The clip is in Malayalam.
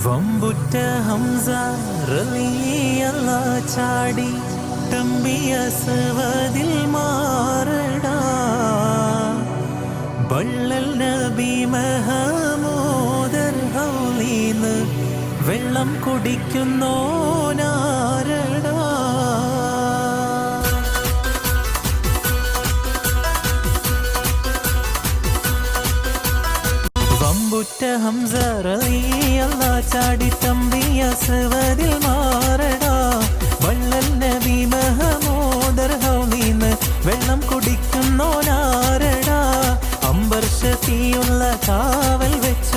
വമ്പുറ്റ ഹംസ റളിയല്ലാഹ് ചാടി തമ്പിയ സവദിൽ മാറടാ ബള്ളൽ നബി മഹമൂദർ ഹൗലീന്ന് വെള്ളം കുടിക്കുന്നോനാരടാ. വമ്പുറ്റ ഹംസ റളിയല്ലാഹ് ചാടി തമ്പിയ സവദിൽ മാറടാ ബള്ളൽ നബി മഹമൂദർ ഹൗലീന്ന് വെള്ളം കുടിക്കുന്നോനാരടാ. അമ്പർ ഷഫീഉള്ള കാവൽ വെച്ച